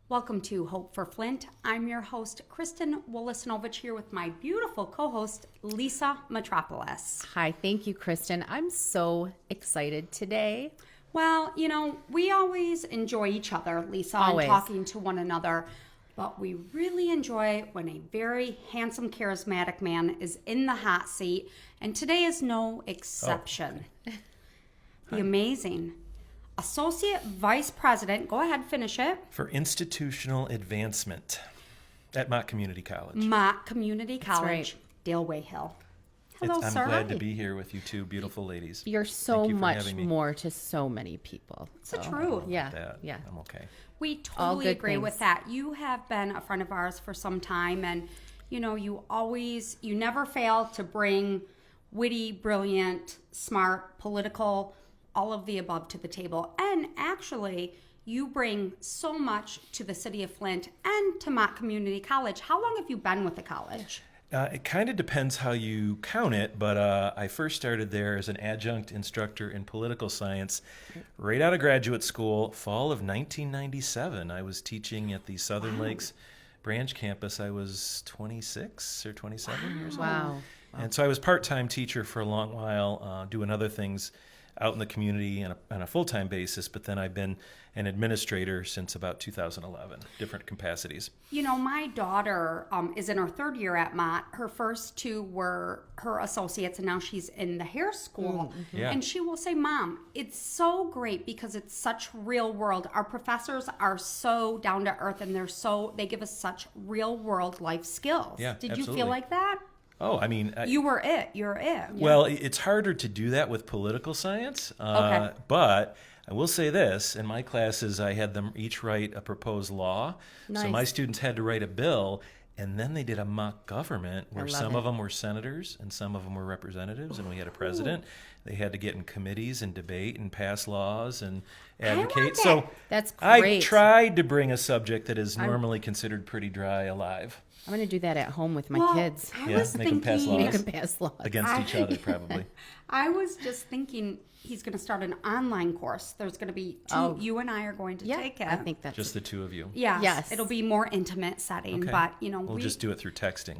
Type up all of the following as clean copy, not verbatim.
Welcome to Hope for Flint. I'm your host, Kristen Wolosinovich, here with my beautiful co-host, Lisa Metropolis. Hi, thank you, Kristen. I'm so excited today. Well, we always enjoy each other, Lisa, Always. and talking to one another, but we really enjoy when a very handsome, charismatic man is in the hot seat, and today is no exception. The amazing Associate Vice President, go ahead, finish it. For Institutional Advancement at Mott Community College. Mott Community College, right. Dale Wayhill. Hello, I'm sir. glad to be here with you two beautiful ladies. You're so Thank you for much having me. more to so many people. It's the So, truth. Yeah, That, yeah. I'm okay. We All totally good agree things. with that. You have been a friend of ours for some time, and you never fail to bring witty, brilliant, smart, political, all of the above to the table. And actually, you bring so much to the city of Flint and to Mott Community College. How long have you been with the college? It kind of depends how you count it, but I first started there as an adjunct instructor in political science right out of graduate school, fall of 1997. I was teaching at the Southern Lakes branch campus. I was 26 or 27 years old. Wow. And so I was part-time teacher for a long while, doing other things out in the community on a full-time basis, but then I've been an administrator since about 2011, different capacities. My daughter is in her third year at Mott. Her first two were her associates, and now she's in the hair school. Yeah. And she will say, Mom, it's so great because it's such real world. Our professors are so down to earth, and they give us such real world life skills. Yeah, Did you absolutely. feel like that? Oh, I mean... You're it. Well, it's harder to do that with political science, Okay. but I will say this. In my classes, I had them each write a proposed law. So Nice. my students had to write a bill, and then they did a mock government where love some it. of them were senators and some of them were representatives, and we had a president. They had to get in committees and debate and pass laws and advocate. want So that. That's I great. tried to bring a subject that is normally considered pretty dry alive. I'm going to do that at home with my Well, kids. I Yeah, was make 'em pass thinking, laws. Make them pass laws. Against each other, probably. I was just thinking he's going to start an online course. There's going to be two. Oh. You and I are going to Yeah, take it. I think that's Just the two of you. Yes, Yes. it'll be more intimate setting, Okay. but We'll just do it through texting.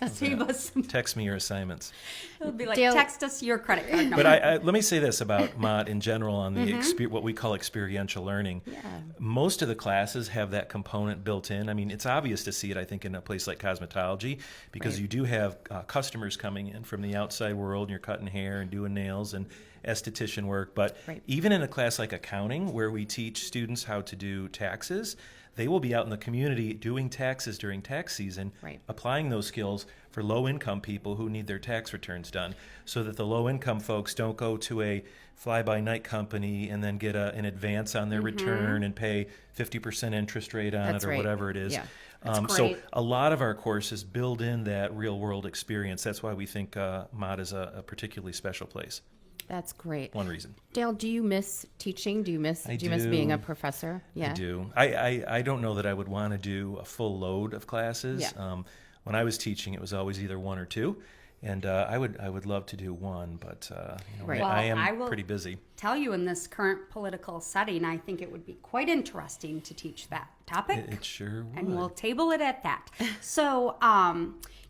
save us some. Text me your assignments. It'll be like Dale- text us your credit card number. But let me say this about Mott in general on the Mm-hmm. what we call experiential learning. Yeah. Most of the classes have that component built in. I mean, it's obvious to see it, I think, in a place like cosmetology because Right. you do have customers coming in from the outside world and you're cutting hair and doing nails and esthetician work. But Right. even in a class like accounting where we teach students how to do taxes, they will be out in the community doing taxes during tax season, Right. applying those skills for low-income people who need their tax returns done so that the low-income folks don't go to a fly-by-night company and then get an advance on their return and pay 50% interest rate on That's it or right. whatever it is. Yeah. So great. a lot of our courses build in that real-world experience. That's why we think Mott is a particularly special place. That's great. One reason. Dale, do you miss teaching? Do you miss being a professor? Yeah. I do. I don't know that I would want to do a full load of classes. Yeah. When I was teaching, it was always either one or two, and I would love to do one, but Right. Well, I am I will- pretty busy. Tell you in this current political setting, I think it would be quite interesting to teach that topic. It sure would. And we'll table it at that. So,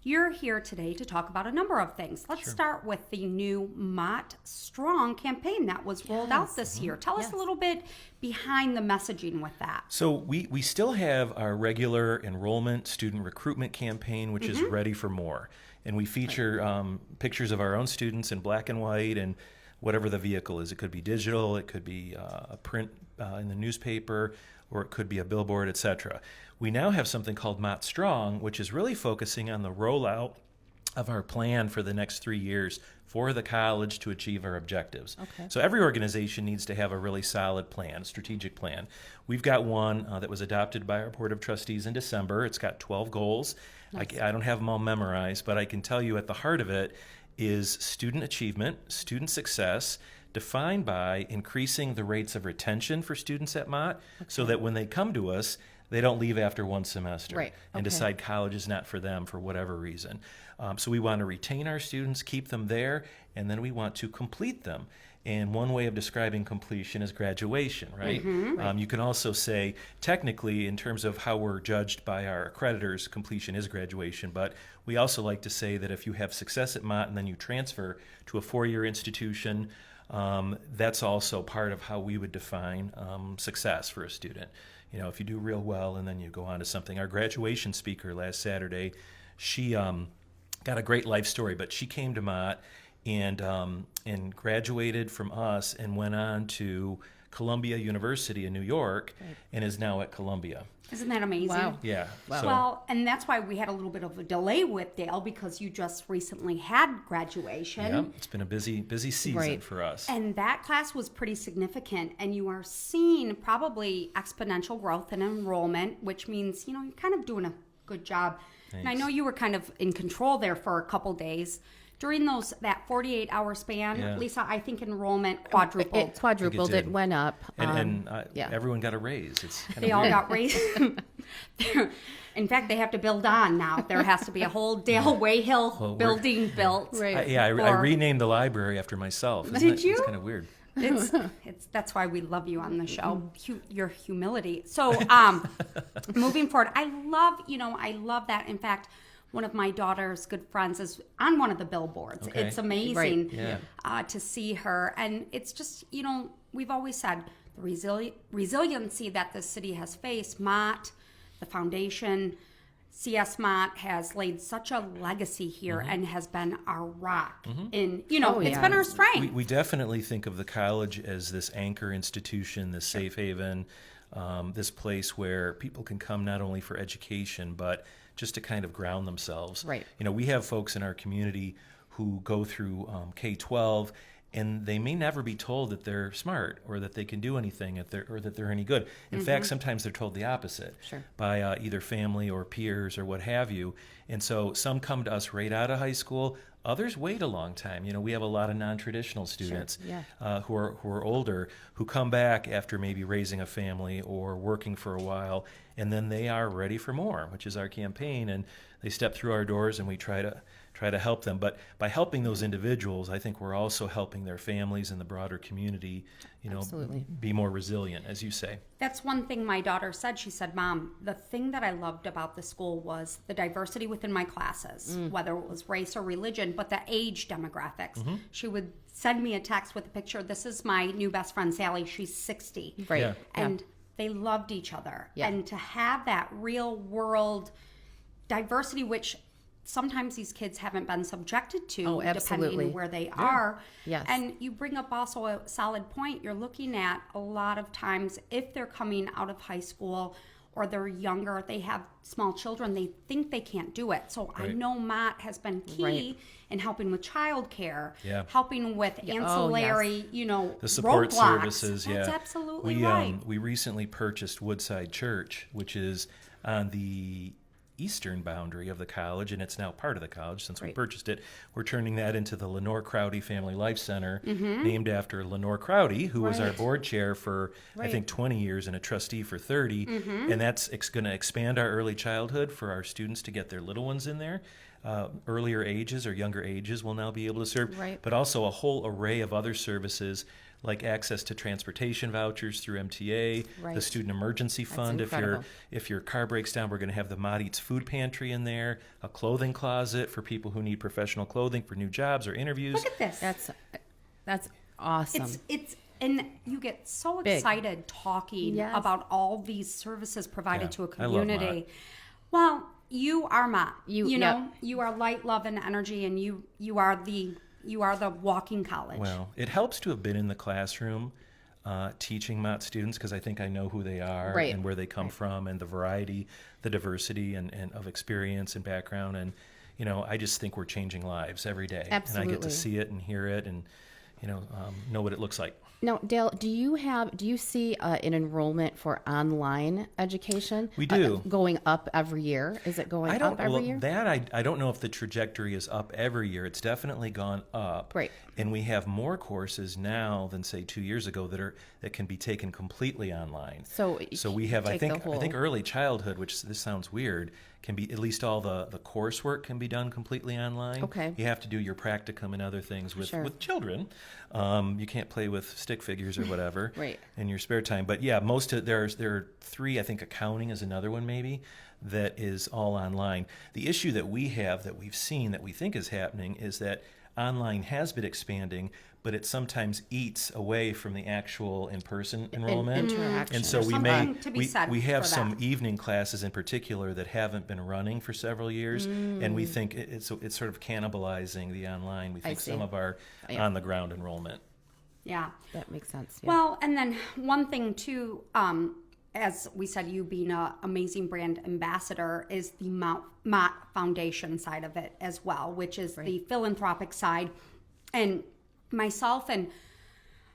you're here today to talk about a number of things. Let's start with the new Mott Strong campaign that was rolled out this year. Tell us a little bit behind the messaging with that. So we still have our regular enrollment student recruitment campaign, which is Ready for More. And we feature pictures of our own students in black and white and whatever the vehicle is. It could be digital, it could be a print in the newspaper, or it could be a billboard, etc. We now have something called Mott Strong, which is really focusing on the rollout of our plan for the next 3 years for the college to achieve our objectives. Okay. So every organization needs to have a really solid plan, a strategic plan. We've got one that was adopted by our Board of Trustees in December. It's got 12 goals. I don't have them all memorized, but I can tell you at the heart of it is student achievement, student success, defined by increasing the rates of retention for students at Mott so that when they come to us, they don't leave after one semester Right. and Okay. decide college is not for them for whatever reason. So we want to retain our students, keep them there, and then we want to complete them. And one way of describing completion is graduation, right? You can also say, technically, in terms of how we're judged by our accreditors, completion is graduation. But we also like to say that if you have success at Mott and then you transfer to a 4-year institution, that's also part of how we would define success for a student. You know, if you do real well and then you go on to something. Our graduation speaker last Saturday, she got a great life story, but she came to Mott and graduated from us and went on to Columbia University in New York and is now at Columbia. Isn't that amazing? Wow. Yeah. Wow. So, Well, and that's why we had a little bit of a delay with Dale, because you just recently had graduation. yeah, it's been a busy season Right. for us. And that class was pretty significant, and you are seeing probably exponential growth in enrollment, which means, you're kind of doing a good job. And I Thanks. know you were kind of in control there for a couple days. During that 48-hour span, Yeah. Lisa, I think enrollment quadrupled. It quadrupled. did. It went up. And yeah. everyone got a raise. It's kind They of all weird. got raised. In fact, they have to build on now. There has to be a whole Dale Wayhill Well, building built. Right. I for- renamed the library after myself. Isn't Did it? you? It's kind of weird. It's that's why we love you on the show. Your humility. So, moving forward, I love that. In fact, one of my daughter's good friends is on one of the billboards. Okay. It's amazing Right. Yeah. to see her, and it's just we've always said the resiliency that the city has faced. Mott, the foundation, CS Mott has laid such a legacy here and has been our rock. In Oh, it's yeah. been our strength. We definitely think of the college as this anchor institution, this safe haven, this place where people can come not only for education, but just to kind of ground themselves. Right. We have folks in our community who go through K-12, and they may never be told that they're smart or that they can do anything or that they're any good. In fact, sometimes they're told the opposite by either family or peers or what have you. And so some come to us right out of high school. Others wait a long time. We have a lot of non-traditional students who are older who come back after maybe raising a family or working for a while, and then they are ready for more, which is our campaign. And they step through our doors, and we try to help them. But by helping those individuals, I think we're also helping their families and the broader community, Absolutely. be more resilient, as you say. That's one thing my daughter said. She said, Mom, the thing that I loved about the school was the diversity within my classes, whether it was race or religion, but the age demographics. She would send me a text with a picture. This is my new best friend, Sally. She's 60. Right. Yeah. And they loved each other. Yeah. And to have that real world diversity, which sometimes these kids haven't been subjected to, Oh, absolutely. depending where they are. Yes. And you bring up also a solid point. You're looking at a lot of times, if they're coming out of high school or they're younger, they have small children, they think they can't do it. So I Right. know Mott has been key Right. in helping with childcare, Yeah. helping with ancillary, The support roadblocks. services, That's yeah. absolutely we, right. We recently purchased Woodside Church, which is on the eastern boundary of the college, and it's now part of the college since we Right. purchased it. We're turning that into the Lenore Crowdy Family Life Center, named after Lenore Crowdy, who was our Right. board chair for, I think, 20 years and a trustee for 30. And that's going to expand our early childhood for our students to get their little ones in there. Earlier ages or younger ages will now be able to serve, Right. but also a whole array of other services like access to transportation vouchers through MTA, the Right. Student Emergency Fund. incredible. If your car breaks down, we're going to have the Mott Eats food pantry in there, a clothing closet for people who need professional clothing for new jobs or interviews. Look at this. That's awesome. It's and you get so Big. excited talking Yes. about all these services provided Yeah, to a I love Mott. community. Well, you are Mott. You- You know, yep. you are light, love, and energy, and you are the walking college. Well, it helps to have been in the classroom teaching Mott students because I think I know who they are Right. and where they come from and the variety, the diversity and of experience and background. And, I just think we're changing lives every day. And I get Absolutely. to see it and hear it and, know what it looks like. Now, Dale, do you see an enrollment for online education? We do. Going up every year? Is it going up every year? I don't know if the trajectory is up every year. It's definitely gone up. Right. And we have more courses now than say 2 years ago that can be taken completely online. So we have I take the think whole- early childhood, which this sounds weird, can be, at least all the coursework can be done completely online. Okay. You have to do your practicum and other things with, Sure. with children. You can't play with stick figures or whatever Right. in your spare time. But yeah, there are 3, I think accounting is another one maybe, that is all online. The issue that we have, that we've seen, that we think is happening, is that online has been expanding, but it sometimes eats away from the actual in-person enrollment. Interaction. And so There's we may something to be said we have for some that. evening classes in particular that haven't been running for several years, and we think it's sort of cannibalizing the online. We think see. some of our Yeah. on-the-ground enrollment. Yeah. That makes sense. Yeah. Well, and then one thing too, as we said, you being an amazing brand ambassador, is the Mott Foundation side of it as well, which is the philanthropic side. And myself and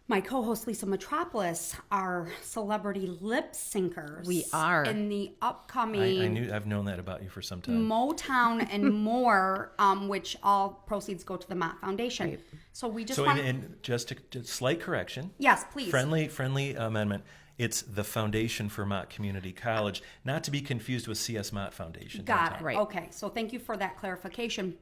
my co-host Lisa Metropolis are celebrity lip syncers. We are. in the upcoming I've known that about you for some time. Motown and More, which all proceeds go to the Mott Foundation. Right. So we just So, want and just slight correction. yes, please. Friendly amendment. It's the Foundation for Mott Community College, not to be confused with CS Mott Foundation. Got downtown. it. Right. Okay. So thank you for that clarification.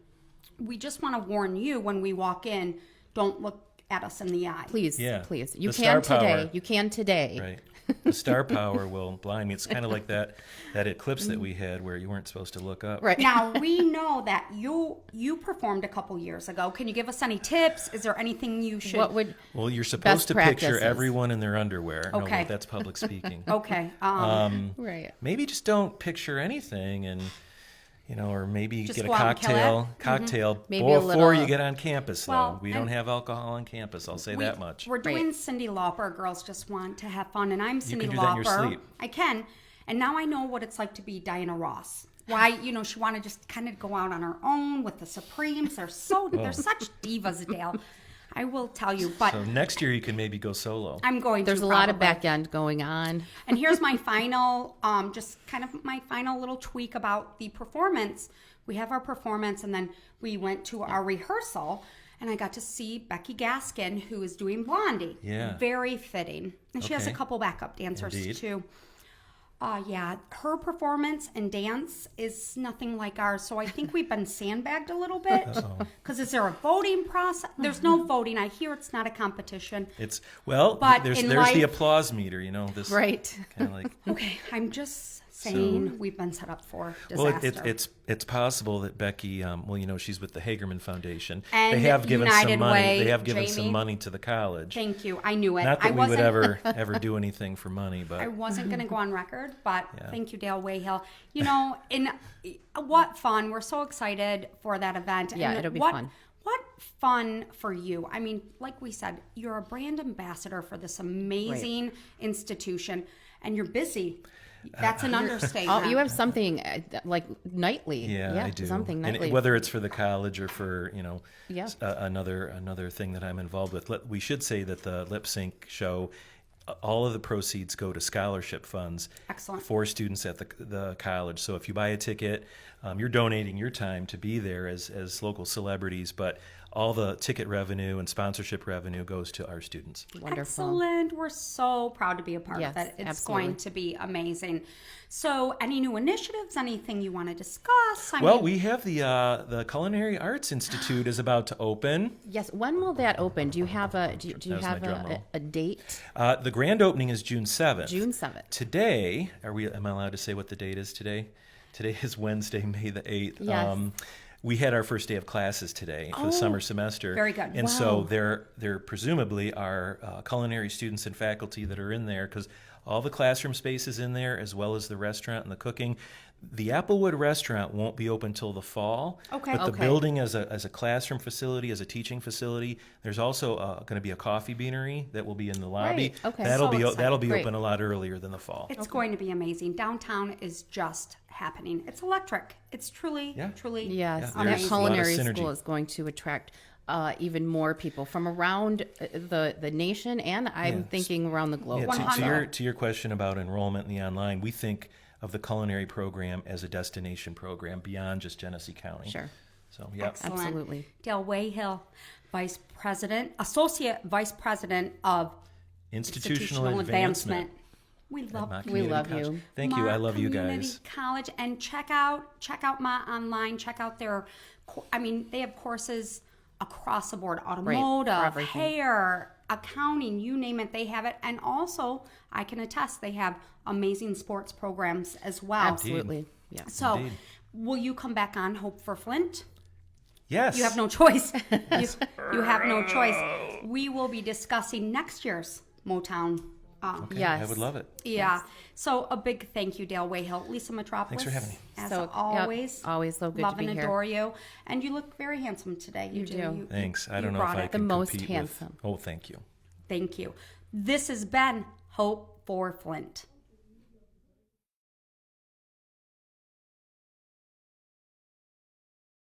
We just want to warn you when we walk in, don't look at us in the eye. Please, Yeah. please. You The can star today. power. You can today. Right. The star power will blind me. It's kind of like that eclipse that we had where you weren't supposed to look up. Right. Now we know that you performed a couple years ago. Can you give us any tips? Is there anything you should? What would Well, you're Best supposed to picture practices. everyone in their underwear. Okay. No, that's public speaking. Okay. right? Maybe just don't picture anything, and or maybe Just get a go out and kill it. cocktail Maybe a before you little- get on campus. Though Well, we don't and- have alcohol on campus. I'll say that much. We're doing Right. Cyndi Lauper. Girls just want to have fun, and I'm Cyndi can do Lauper. that in your sleep. I can, and now I know what it's like to be Diana Ross. Why, she wanted to just kind of go out on her own with the Supremes. They're such divas, Dale. I will tell you, but So next year you can maybe go solo. I'm going There's to a lot of probably. back end going on. And here's my final, just kind of my final little tweak about the performance. We have our performance, and then we went to our rehearsal, and I got to see Becky Gaskin, who is doing Blondie. Yeah. Very fitting. And she has a Okay. couple backup dancers, Indeed. too. Yeah, her performance and dance is nothing like ours. So I think we've been sandbagged a little bit. Because is there a voting process? There's no voting. I hear it's not a competition. It's But there's in the life- applause meter. This Right. kind of like. Okay, I'm just saying we've been set up for Well, disaster. it's possible that Becky, she's with the Hagerman Foundation. And they have given United some money. Way, They have given Jamie. some money to the college. Thank you. I knew it. Not that I we would wasn't, ever do anything for money, but I wasn't going to go on record, but Yeah. thank you, Dale Wayhill. What fun. We're so excited for that event. Yeah, And it'll be what, fun. What fun for you. I mean, like we said, you're a brand ambassador for this amazing institution, and you're busy. That's an understatement. Oh, you have something like nightly. yeah, I do. Something And nightly. whether it's for the college or for Yeah. another thing that I'm involved with. We should say that the lip sync show, all of the proceeds go to scholarship funds. Excellent. For students at the college. So if you buy a ticket, you're donating your time to be there as local celebrities, but all the ticket revenue and sponsorship revenue goes to our students. Wonderful. Excellent. We're so proud to be a part Yes, of it. It's absolutely. going to be amazing. So, any new initiatives? Anything you want to discuss? Well, we have the Culinary Arts Institute is about to open. Yes. When will that open? Do you have do you That was have my drum roll. a date? The grand opening is June 7th. June 7th. Today, am I allowed to say what the date is today? Today is Wednesday, May the 8th. Yes. We had our first day of classes today for the summer semester. very good. And so Wow. there presumably are culinary students and faculty that are in there, because all the classroom space is in there, as well as the restaurant and the cooking. The Applewood restaurant won't be open till the fall. Okay. But the Okay. building as a classroom facility, as a teaching facility, there's also going to be a coffee beanery that will be in the lobby. Right. Okay. That'll So be exciting. that'll be Great. open a lot earlier than the fall. It's going to be amazing. Downtown is just happening. It's electric. It's truly, Yeah. truly Yes, Yeah, that there's a lot of culinary synergy. school is going to attract even more people from around the nation, and I'm Yeah. thinking around the globe. Yeah, to 100. your question about enrollment in the online, we think of the culinary program as a destination program beyond just Genesee County. Sure. So, yeah. excellent. Absolutely. Dale Wayhill, Associate Vice President of Institutional advancement. We at love Mott We Community love College. you. Thank you. I Mott love you Community guys. College, and check out Mott online. Check out their, I mean, they have courses across the board: for automotive, everything. hair, accounting, you name it, they have it. And also, I can attest, they have amazing sports programs as well. Absolutely. Yes. So, Indeed. will you come back on Hope for Flint? Yes. You have no choice. You have no choice. We will be discussing next year's Motown. Okay, Yes. I would love it. Yeah. So a big thank you, Dale Wayhill, Lisa Metropolis. Thanks for having me. As So, yep, always, always so good love to be and here. adore you. And you look very handsome today. You do. Thanks. I you don't know if brought I it. can The most compete handsome. with. Oh, thank you. Thank you. This has been Hope for Flint.